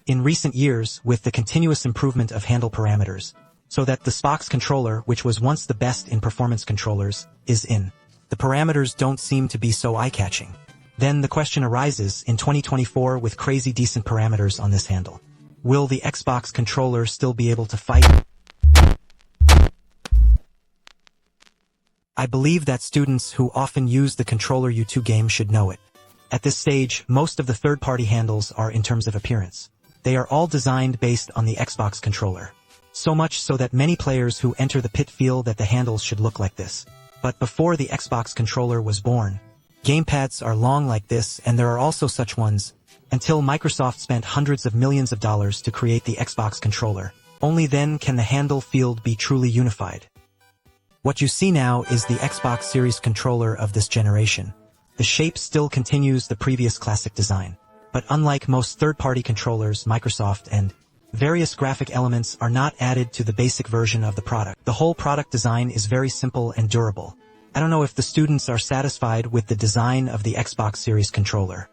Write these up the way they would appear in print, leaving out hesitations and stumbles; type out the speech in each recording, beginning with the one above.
in recent years with the continuous improvement of handle parameters, so that the Xbox controller, which was once the best in performance controllers, is in. The parameters don't seem to be so eye-catching. Then the question arises, in 2024 with crazy decent parameters on this handle, will the Xbox controller still be able to fight? I believe that students who often use the Controller U2 game should know it. At this stage, most of the third-party handles are in terms of appearance. They are all designed based on the Xbox controller. So much so that many players who enter the pit feel that the handles should look like this. But before the Xbox controller was born, gamepads are long like this, and there are also such ones, until Microsoft spent hundreds of millions of dollars to create the Xbox controller. Only then can the handle field be truly unified. What you see now is the Xbox Series controller of this generation. The shape still continues the previous classic design. But unlike most third-party controllers, Microsoft and various graphic elements are not added to the basic version of the product. The whole product design is very simple and durable. I don't know if the students are satisfied with the design of the Xbox Series controller.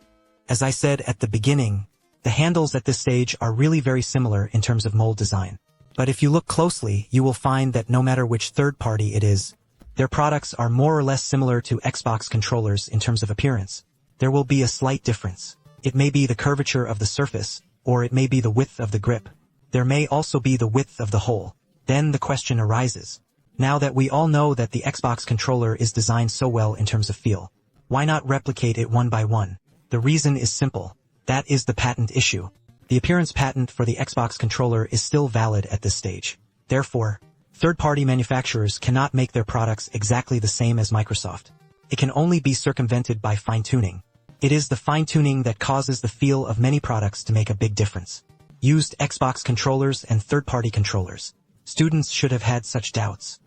As I said at the beginning, the handles at this stage are really very similar in terms of mold design. But if you look closely, you will find that no matter which third party it is, their products are more or less similar to Xbox controllers in terms of appearance. There will be a slight difference. It may be the curvature of the surface, or it may be the width of the grip. There may also be the width of the hole. Then the question arises. Now that we all know that the Xbox controller is designed so well in terms of feel, why not replicate it one by one? The reason is simple. That is the patent issue. The appearance patent for the Xbox controller is still valid at this stage. Therefore, third-party manufacturers cannot make their products exactly the same as Microsoft. It can only be circumvented by fine-tuning. It is the fine-tuning that causes the feel of many products to make a big difference. Used Xbox controllers and third-party controllers. Students should have had such doubts.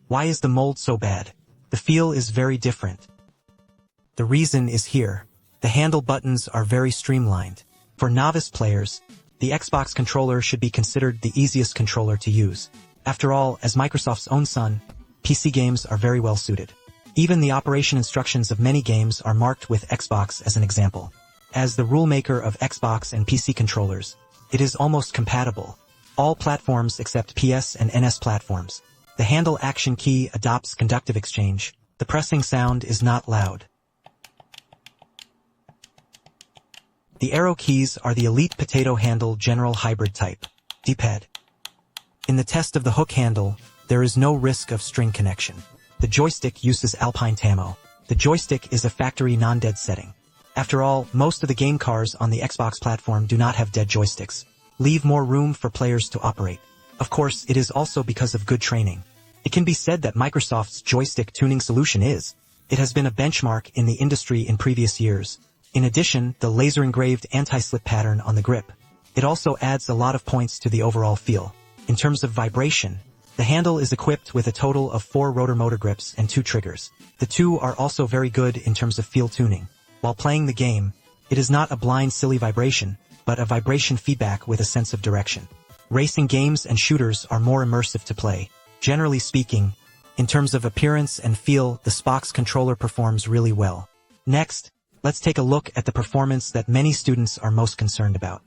Why is the mold so bad? The feel is very different. The reason is here. The handle buttons are very streamlined. For novice players, the Xbox controller should be considered the easiest controller to use. After all, as Microsoft's own son, PC games are very well suited. Even the operation instructions of many games are marked with Xbox as an example. As the rule maker of Xbox and PC controllers, it is almost compatible. All platforms except PS and NS platforms. The handle action key adopts conductive exchange. The pressing sound is not loud. The arrow keys are the Elite Potato Handle General Hybrid type, D-pad. In the test of the hook handle, there is no risk of string connection. The joystick uses Alpine Tamo. The joystick is a factory non-dead setting. After all, most of the game cars on the Xbox platform do not have dead joysticks. Leave more room for players to operate. Of course, it is also because of good training. It can be said that Microsoft's joystick tuning solution it has been a benchmark in the industry in previous years. In addition, the laser-engraved anti-slip pattern on the grip. It also adds a lot of points to the overall feel. In terms of vibration, the handle is equipped with a total of 4 rotor motor grips and 2 triggers. The 2 are also very good in terms of feel tuning. While playing the game, it is not a blind silly vibration, but a vibration feedback with a sense of direction. Racing games and shooters are more immersive to play. Generally speaking, in terms of appearance and feel, the Xbox controller performs really well. Next, let's take a look at the performance that many students are most concerned about.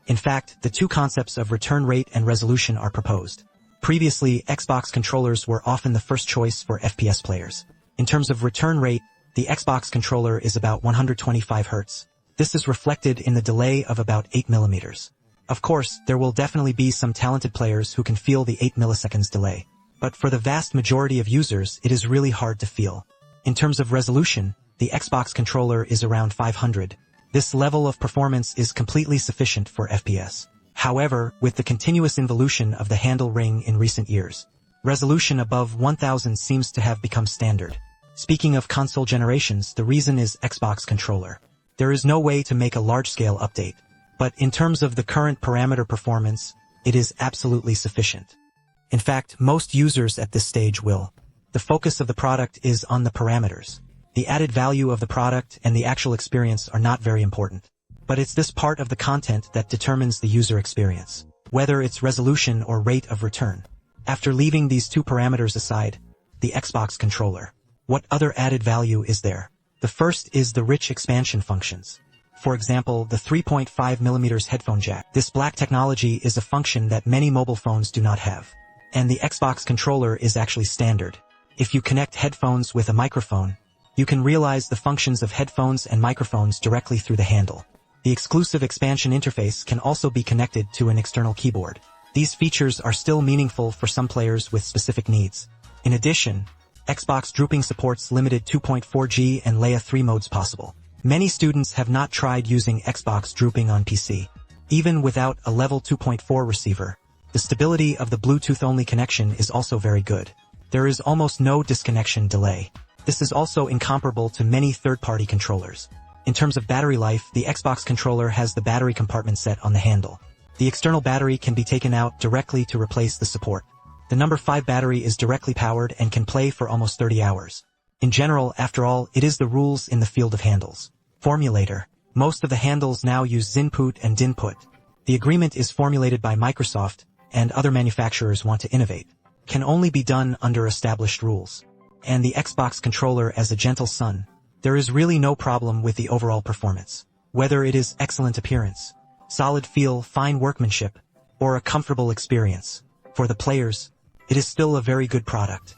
In fact, the two concepts of return rate and resolution are proposed. Previously, Xbox controllers were often the first choice for FPS players. In terms of return rate, the Xbox controller is about 125 Hz. This is reflected in the delay of about 8 mm. Of course, there will definitely be some talented players who can feel the 8 milliseconds delay. But for the vast majority of users, it is really hard to feel. In terms of resolution, the Xbox controller is around 500. This level of performance is completely sufficient for FPS. However, with the continuous involution of the handle ring in recent years, resolution above 1000 seems to have become standard. Speaking of console generations, the reason is Xbox controller. There is no way to make a large-scale update. But in terms of the current parameter performance, it is absolutely sufficient. In fact, most users at this stage will. The focus of the product is on the parameters. The added value of the product and the actual experience are not very important. But it's this part of the content that determines the user experience, whether it's resolution or rate of return. After leaving these two parameters aside, the Xbox controller. What other added value is there? The first is the rich expansion functions. for example, the 3.5mm headphone jack. This black technology is a function that many mobile phones do not have. And the Xbox controller is actually standard. If you connect headphones with a microphone, you can realize the functions of headphones and microphones directly through the handle. The exclusive expansion interface can also be connected to an external keyboard. These features are still meaningful for some players with specific needs. In addition, Xbox drooping supports limited 2.4G and Layer 3 modes possible. Many students have not tried using Xbox drooping on PC. Even without a level 2.4 receiver, the stability of the Bluetooth-only connection is also very good. There is almost no disconnection delay. This is also incomparable to many third-party controllers. In terms of battery life, the Xbox controller has the battery compartment set on the handle. The external battery can be taken out directly to replace the support. The number 5 battery is directly powered and can play for almost 30 hours. In general, after all, it is the rules in the field of handles. Formulator. Most of the handles now use Zinput and Dinput. The agreement is formulated by Microsoft, and other manufacturers want to innovate. Can only be done under established rules. And the Xbox controller as a gentle son. There is really no problem with the overall performance. Whether it is excellent appearance, solid feel, fine workmanship, or a comfortable experience. For the players, it is still a very good product.